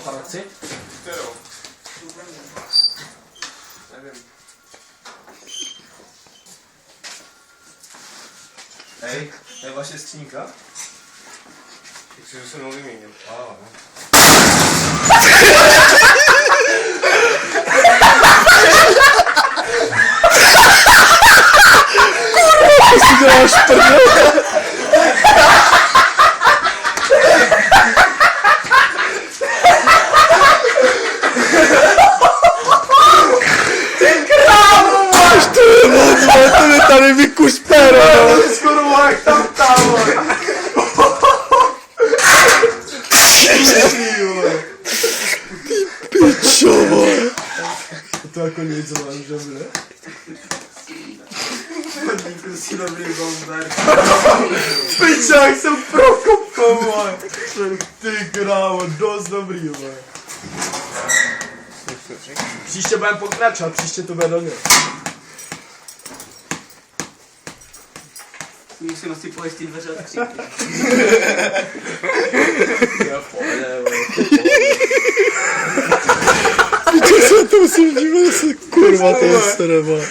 charakter? Którą? Nie wiem. Ej, właśnie skrzynka. Z rysuną wymieniem. Tady vykuš pero! Skoro jak tam tam! Pičo, vole! To jako nic mám, že bude? Podníku si dobrý bomber. Pičo, jak jsem prokopal, vole! Ty krávo, dost dobrý, vole. Příště budeme pokračovat, příště to bude do něj. Musím asi pojist ty dveře a kříky. Já pojde, vole. Pičo, se to musím dívat, kurva, to je sere, vole.